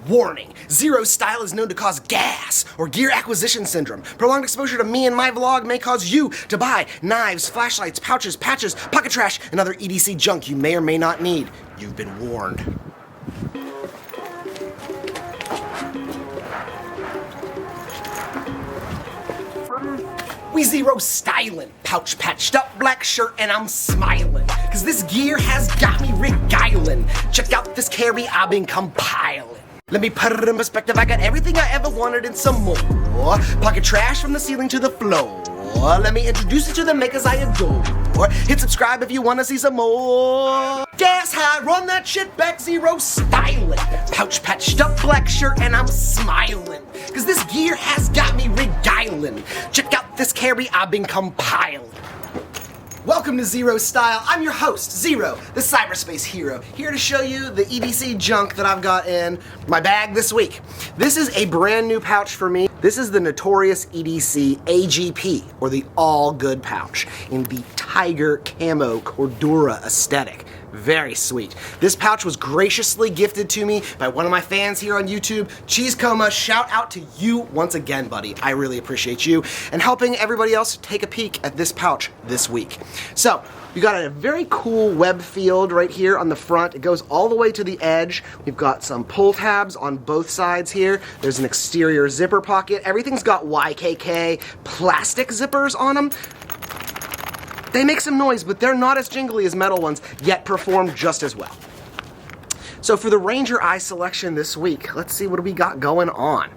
Warning, Zero style is known to cause gas or gear acquisition syndrome. Prolonged exposure to me and my vlog may cause you to buy knives, flashlights, pouches, patches, pocket trash, and other EDC junk you may or may not need. You've been warned. We Zero stylin', pouch patched up, black shirt, and I'm smilin'. Cause this gear has got me regalin'. Check out this carry I've been compiling. Let me put it in perspective, I got everything I ever wanted and some more. Pocket trash from the ceiling to the floor. Let me introduce you to the makers I adore. Hit subscribe if you wanna see some more. Gas high, run that shit back, Zero stylin'. Pouch patched up, black shirt, and I'm smilin'. Cause this gear has got me regalin'. Check out this carry I've been compiling. Welcome to Zero Style. I'm your host, Zero, the cyberspace hero, here to show you the EDC junk that I've got in my bag this week. This is a brand new pouch for me. This is the Notorious EDC AGP, or the All Good pouch, in the tiger camo Cordura aesthetic. Very sweet. This pouch was graciously gifted to me by one of my fans here on YouTube, Cheese Coma. Shout out to you once again, buddy. I really appreciate you and helping everybody else take a peek at this pouch this week. So, you got a very cool web field right here on the front. It goes all the way to the edge. We've got some pull tabs on both sides here. There's an exterior zipper pocket. Everything's got YKK plastic zippers on them. They make some noise, but they're not as jingly as metal ones, yet perform just as well. So for the Ranger Eye selection this week, let's see what we got going on.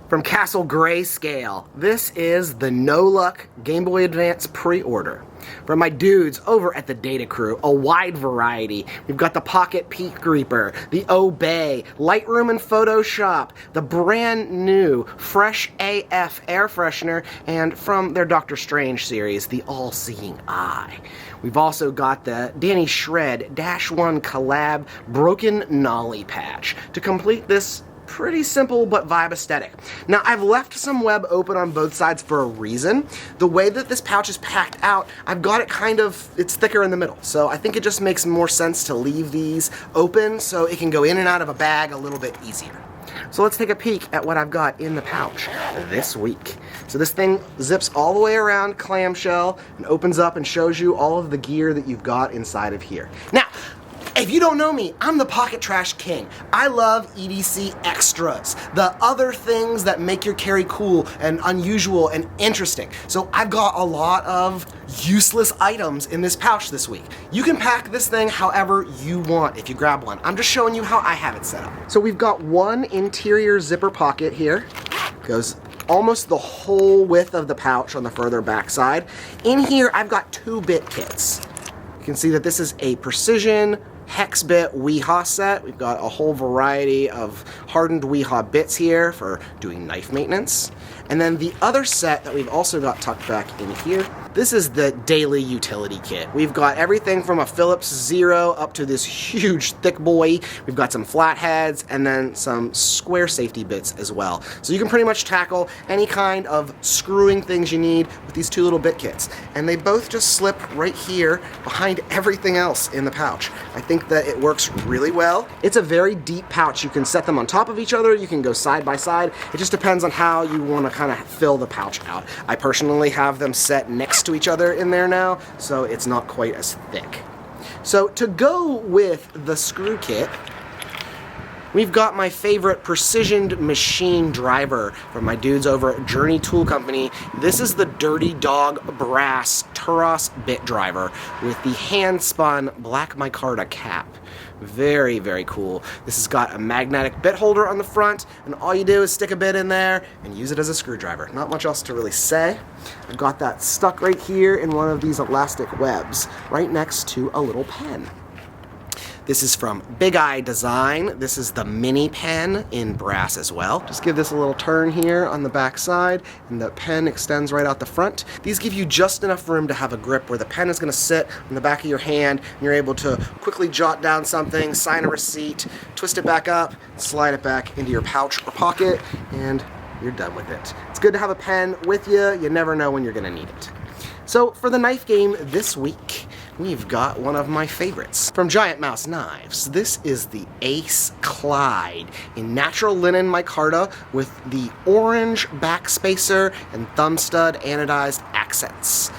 From Castle Grayscale, this is the No Luck Game Boy Advance pre-order. From my dudes over at the Data Crew, a wide variety. We've got the Pocket Peak Creeper, the Obey, Lightroom and Photoshop, the brand new Fresh AF air freshener, and from their Doctor Strange series, the All-Seeing Eye. We've also got the Danny Shred -1 collab broken nolie patch to complete this pretty simple but vibe aesthetic. Now, I've left some web open on both sides for a reason. The way that this pouch is packed out, I've got it it's thicker in the middle. So I think it just makes more sense to leave these open so it can go in and out of a bag a little bit easier. So let's take a peek at what I've got in the pouch this week. So this thing zips all the way around clamshell and opens up and shows you all of the gear that you've got inside of here. Now, if you don't know me, I'm the pocket trash king. I love EDC extras, the other things that make your carry cool and unusual and interesting. So I've got a lot of useless items in this pouch this week. You can pack this thing however you want if you grab one. I'm just showing you how I have it set up. So we've got one interior zipper pocket here. Goes almost the whole width of the pouch on the further back side. In here, I've got 2 bit kits. You can see that this is a precision hex bit wiha set. We've got a whole variety of hardened wiha bits here for doing knife maintenance. And then the other set that we've also got tucked back in here, this is the daily utility kit. We've got everything from a Phillips Zero up to this huge thick boy. We've got some flatheads and then some square safety bits as well. So you can pretty much tackle any kind of screwing things you need with these 2 little bit kits. And they both just slip right here behind everything else in the pouch. I think that it works really well. It's a very deep pouch. You can set them on top of each other. You can go side by side. It just depends on how you want to kind of fill the pouch out. I personally have them set next to each other in there now, so it's not quite as thick. So to go with the screw kit, we've got my favorite precisioned machine driver from my dudes over at Journey Tool Company. This is the Dirty Dog Brass Turas bit driver with the hand-spun black micarta cap. Very, very cool. This has got a magnetic bit holder on the front, and all you do is stick a bit in there and use it as a screwdriver. Not much else to really say. I've got that stuck right here in one of these elastic webs, right next to a little pen. This is from bigidesign. This is the mini pen in brass as well. Just give this a little turn here on the back side, and the pen extends right out the front. These give you just enough room to have a grip where the pen is going to sit on the back of your hand, and you're able to quickly jot down something, sign a receipt, twist it back up, slide it back into your pouch or pocket, and you're done with it. It's good to have a pen with you. You never know when you're going to need it. So for the knife game this week, we've got one of my favorites from Giant Mouse Knives. This is the Ace Clyde in natural linen micarta with the orange back spacer and thumb stud anodized accents.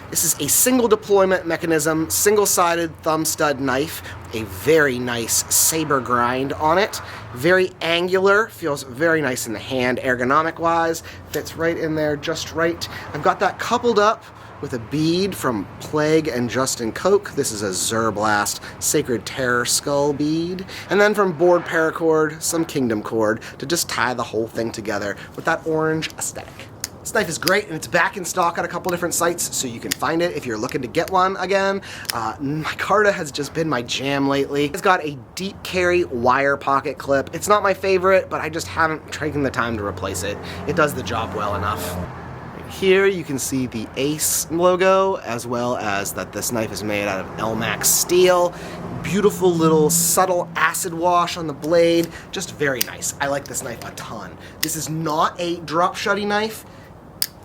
This is a single deployment mechanism, single-sided thumb stud knife, a very nice saber grind on it, very angular, feels very nice in the hand ergonomic-wise, fits right in there just right. I've got that coupled up with a bead from PLAYGE and Justin Koch. This is a Zerblast Sacred Terror Skull bead. And then from board paracord, some kingdom cord to just tie the whole thing together with that orange aesthetic. This knife is great, and it's back in stock at a couple different sites, so you can find it if you're looking to get one again. Micarta has just been my jam lately. It's got a deep carry wire pocket clip. It's not my favorite, but I just haven't taken the time to replace it. It does the job well enough. Here you can see the Ace logo, as well as that this knife is made out of Elmax steel. Beautiful little subtle acid wash on the blade, just very nice. I like this knife a ton. This is not a drop shutty knife.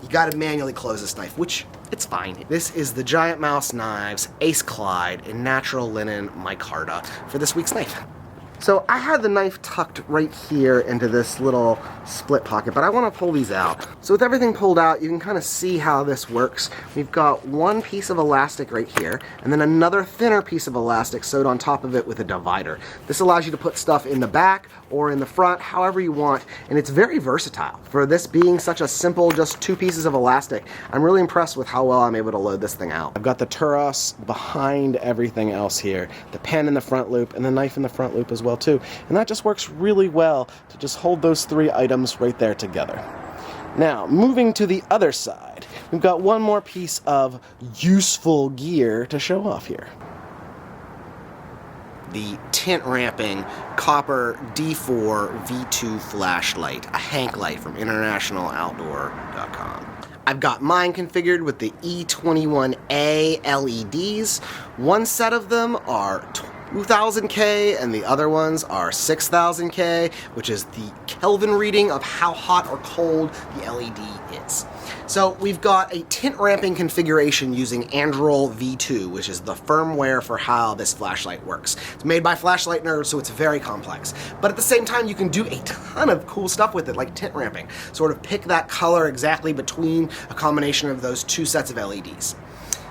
You gotta manually close this knife, which it's fine. This is the Giant Mouse Knives Ace Clyde in natural linen micarta for this week's knife. So I had the knife tucked right here into this little split pocket, but I want to pull these out. So with everything pulled out, you can kind of see how this works. We've got one piece of elastic right here, and then another thinner piece of elastic sewed on top of it with a divider. This allows you to put stuff in the back or in the front, however you want, and it's very versatile. For this being such a simple, just two pieces of elastic, I'm really impressed with how well I'm able to load this thing out. I've got the turas behind everything else here, the pen in the front loop, and the knife in the front loop as well too, and that just works really well to just hold those three items right there together. Now, moving to the other side, we've got one more piece of useful gear to show off here. The tint ramping copper d4v2 flashlight, a Hank light from internationaloutdoor.com. I've got mine configured with the E21A LEDs. One set of them are 2000K and the other ones are 6000K, which is the Kelvin reading of how hot or cold the LED is. So we've got a tint ramping configuration using Android V2, which is the firmware for how this flashlight works. It's made by Flashlight Nerds, so it's very complex. But at the same time, you can do a ton of cool stuff with it, like tint ramping. Sort of pick that color exactly between a combination of those two sets of LEDs.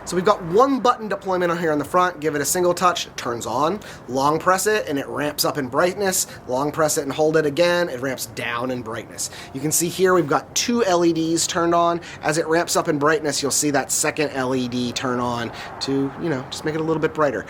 So we've got one button deployment on here on the front. Give it a single touch, it turns on. Long press it and it ramps up in brightness. Long press it and hold it again, it ramps down in brightness. You can see here we've got two LEDs turned on. As it ramps up in brightness, you'll see that second LED turn on to, just make it a little bit brighter.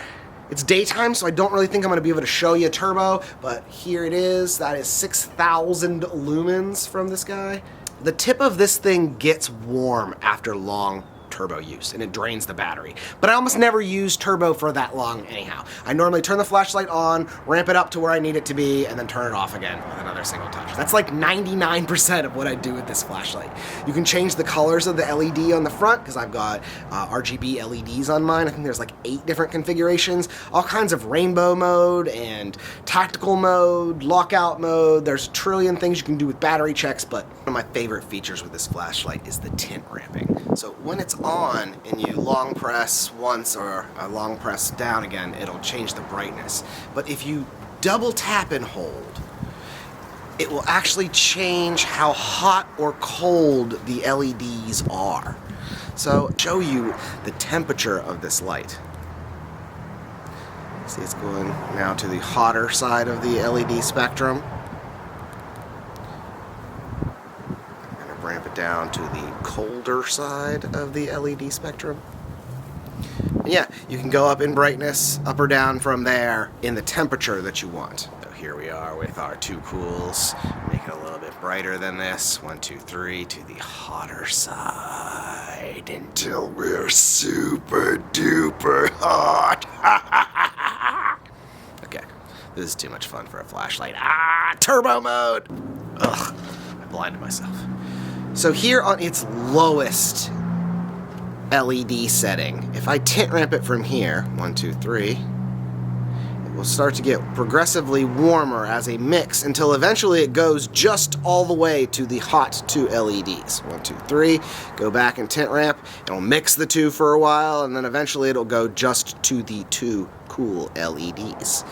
It's daytime, so I don't really think I'm going to be able to show you turbo, but here it is. That is 6,000 lumens from this guy. The tip of this thing gets warm after long turbo use, and it drains the battery. But I almost never use turbo for that long anyhow. I normally turn the flashlight on, ramp it up to where I need it to be, and then turn it off again with another single touch. That's like 99% of what I do with this flashlight. You can change the colors of the LED on the front, because I've got RGB LEDs on mine. I think there's like 8 different configurations, all kinds of rainbow mode and tactical mode, lockout mode. There's a trillion things you can do with battery checks, but one of my favorite features with this flashlight is the tint ramping. So when it's on and you long press once or long press down again, it'll change the brightness. But if you double tap and hold, it will actually change how hot or cold the LEDs are. So I'll show you the temperature of this light. See, it's going now to the hotter side of the LED spectrum. Ramp it down to the colder side of the LED spectrum. And yeah, you can go up in brightness, up or down from there in the temperature that you want. So here we are with our two cools. Make it a little bit brighter than this. 1, 2, 3 to the hotter side until we're super duper hot. Okay, this is too much fun for a flashlight. Turbo mode! Ugh, I blinded myself. So here on its lowest LED setting, if I tint ramp it from here, 1, 2, 3, will start to get progressively warmer as a mix until eventually it goes just all the way to the hot 2 LEDs. 1, 2, 3, go back and tint ramp. It'll mix the two for a while, and then eventually it'll go just to the 2 cool LEDs.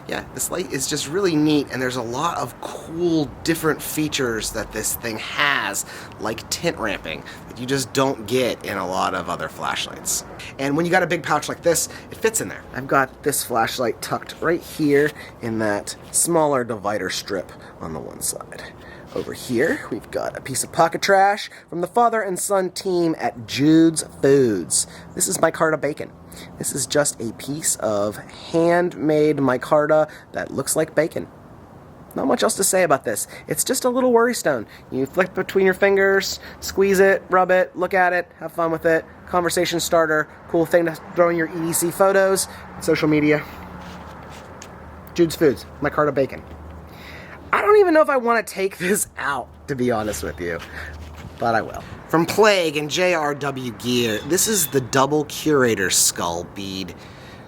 Yeah, this light is just really neat, and there's a lot of cool different features that this thing has, like tint ramping, that you just don't get in a lot of other flashlights. And when you got a big pouch like this, it fits in there. I've got this flashlight tucked right here in that smaller divider strip on the one side. Over here, we've got a piece of pocket trash from the father and son team at Jude's Foods. This is micarta bacon. This is just a piece of handmade micarta that looks like bacon. Not much else to say about this. It's just a little worry stone. You flick between your fingers, squeeze it, rub it, look at it, have fun with it. Conversation starter, cool thing to throw in your EDC photos, social media. Jude's Foods, micarta bacon. I don't even know if I want to take this out, to be honest with you, but I will. From PLAYGE and JRWGEAR, this is the double curator skull bead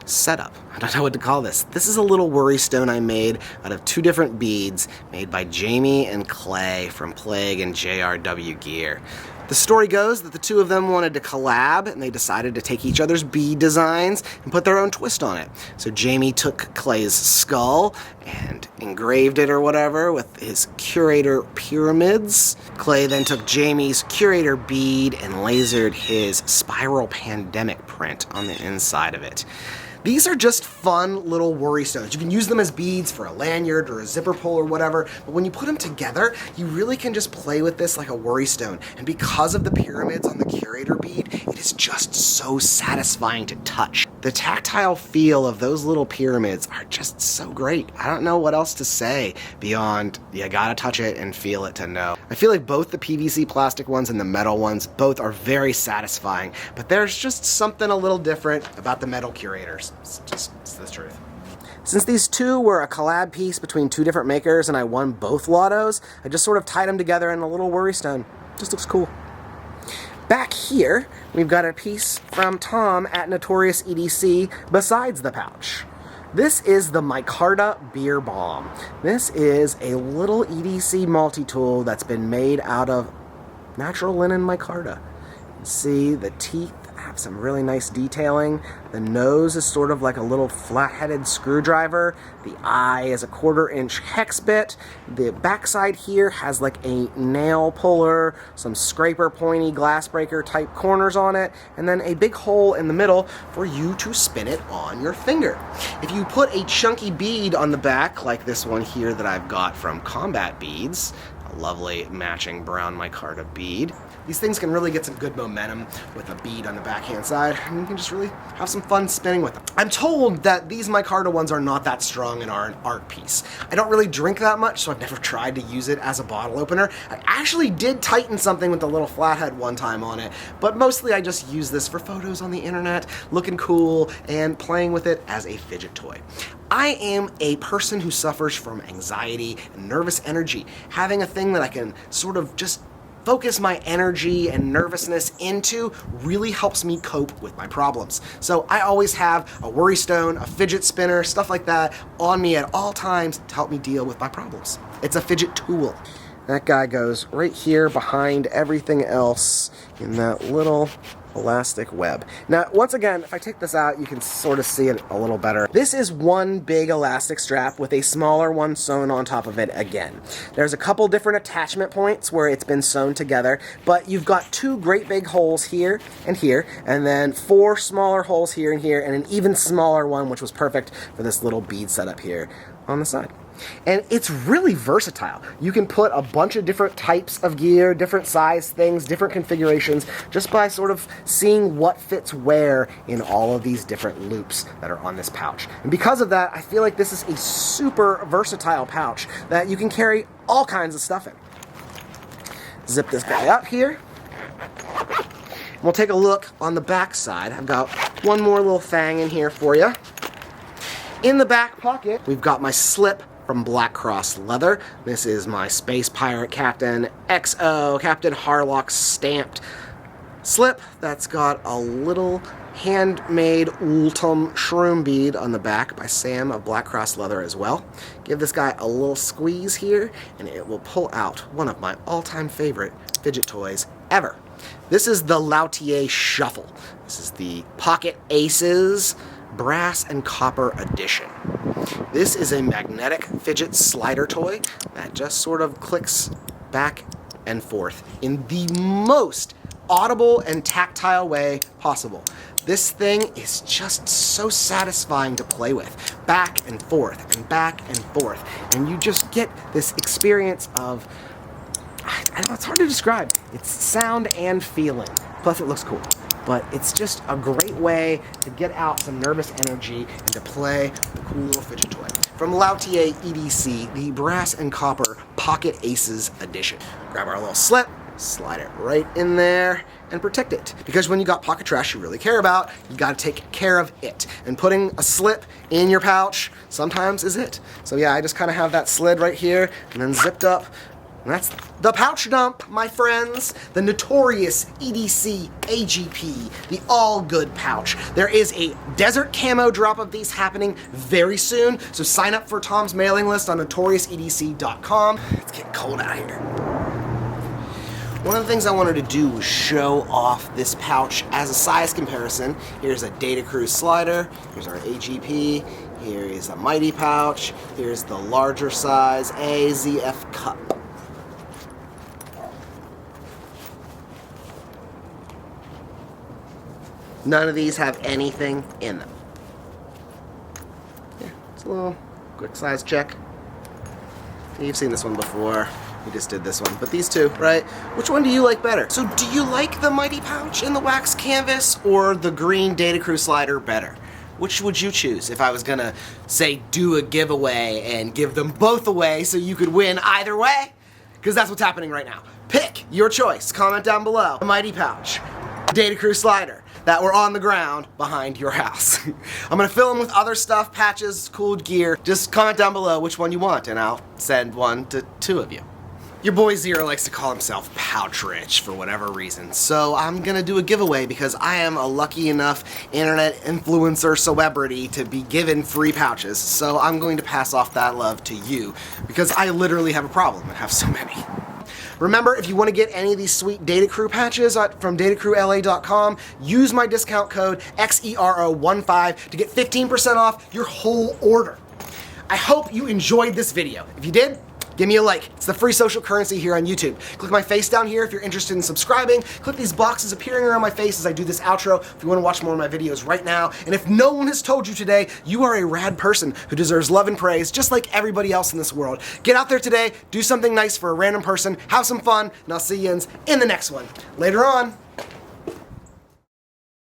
setup. I don't know what to call this. This is a little worry stone I made out of 2 different beads made by Jamie and Clay from PLAYGE and JRWGEAR. The story goes that the 2 of them wanted to collab, and they decided to take each other's bead designs and put their own twist on it. So Jamie took Clay's skull and engraved it or whatever with his curator pyramids. Clay then took Jamie's curator bead and lasered his spiral pandemic print on the inside of it. These are just fun little worry stones. You can use them as beads for a lanyard or a zipper pull or whatever, but when you put them together, you really can just play with this like a worry stone. And because of the pyramids on the curator bead, it is just so satisfying to touch. The tactile feel of those little pyramids are just so great. I don't know what else to say beyond you gotta touch it and feel it to know. I feel like both the PVC plastic ones and the metal ones, both are very satisfying, but there's just something a little different about the metal curators. It's the truth. Since these 2 were a collab piece between 2 different makers and I won both lottos, I just sort of tied them together in a little worry stone. Just looks cool. Back here, we've got a piece from Tom at Notorious EDC besides the pouch. This is the micarta beer bomb. This is a little EDC multi-tool that's been made out of natural linen micarta. You can see the teeth have some really nice detailing. The nose is sort of like a little flat-headed screwdriver. The eye is a 1/4 inch hex bit. The backside here has like a nail puller, some scraper pointy glass breaker type corners on it, and then a big hole in the middle for you to spin it on your finger. If you put a chunky bead on the back, like this one here that I've got from Combat Beads, a lovely matching brown micarta bead, these things can really get some good momentum with a bead on the backhand side, and you can just really have some fun spinning with them. I'm told that these micarta ones are not that strong and are an art piece. I don't really drink that much, so I've never tried to use it as a bottle opener. I actually did tighten something with the little flathead one time on it, but mostly I just use this for photos on the internet, looking cool, and playing with it as a fidget toy. I am a person who suffers from anxiety and nervous energy. Having a thing that I can sort of just focus my energy and nervousness into really helps me cope with my problems. So I always have a worry stone, a fidget spinner, stuff like that on me at all times to help me deal with my problems. It's a fidget tool. That guy goes right here behind everything else in that little elastic web. Now, once again, if I take this out, you can sort of see it a little better. This is one big elastic strap with a smaller one sewn on top of it again. There's a couple different attachment points where it's been sewn together, but you've got 2 great big holes here, and then 4 smaller holes here and here, and an even smaller one, which was perfect for this little bead setup here on the side. And it's really versatile. You can put a bunch of different types of gear, different size things, different configurations, just by sort of seeing what fits where in all of these different loops that are on this pouch. And because of that, I feel like this is a super versatile pouch that you can carry all kinds of stuff in. Zip this guy up here. We'll take a look on the back side. I've got one more little thing in here for you. In the back pocket, we've got my slip from Black Cross Leather. This is my Space Pirate Captain XO, Captain Harlock stamped slip that's got a little handmade Ultim shroom bead on the back by Sam of Black Cross Leather as well. Give this guy a little squeeze here, and it will pull out one of my all-time favorite fidget toys ever. This is the Lautie Shuffle. This is the Pocket Aces Brass and Copper Edition. This is a magnetic fidget slider toy that just sort of clicks back and forth in the most audible and tactile way possible. This thing is just so satisfying to play with. Back and forth and back and forth. And you just get this experience of, I don't know, it's hard to describe. It's sound and feeling. Plus it looks cool. But it's just a great way to get out some nervous energy and to play a cool little fidget toy. From Lautie EDC, the Brass and Copper Pocket Aces Edition. Grab our little slip, slide it right in there, and protect it. Because when you got pocket trash you really care about, you gotta take care of it. And putting a slip in your pouch sometimes is it. So yeah, I just kinda have that slid right here, and then zipped up. And that's the pouch dump, my friends. The Notorious EDC AGP, the all good pouch. There is a desert camo drop of these happening very soon, so sign up for Tom's mailing list on notoriousedc.com. It's getting cold out here. One of the things I wanted to do was show off this pouch as a size comparison. Here's a Data Crew slider, here's our AGP, here is a Mighty pouch, here's the larger size AZF cup. None of these have anything in them. Yeah, it's a little quick size check. You've seen this one before. We just did this one, but these two, right? Which one do you like better? So do you like the Mighty pouch in the wax canvas or the green Data Crew slider better? Which would you choose if I was gonna, say, do a giveaway and give them both away so you could win either way? Because that's what's happening right now. Pick your choice. Comment down below. The Mighty pouch, Data Crew slider that were on the ground behind your house. I'm gonna fill them with other stuff, patches, cool gear. Just comment down below which one you want and I'll send one to 2 of you. Your boy Zero likes to call himself pouch rich for whatever reason, so I'm gonna do a giveaway because I am a lucky enough internet influencer celebrity to be given free pouches, so I'm going to pass off that love to you because I literally have a problem and have so many. Remember, if you want to get any of these sweet Data Crew patches from datacrewla.com, use my discount code XERO15 to get 15% off your whole order. I hope you enjoyed this video. If you did, give me a like. It's the free social currency here on YouTube. Click my face down here if you're interested in subscribing. Click these boxes appearing around my face as I do this outro if you want to watch more of my videos right now. And if no one has told you today, you are a rad person who deserves love and praise just like everybody else in this world. Get out there today, do something nice for a random person, have some fun, and I'll see you in the next one. Later on.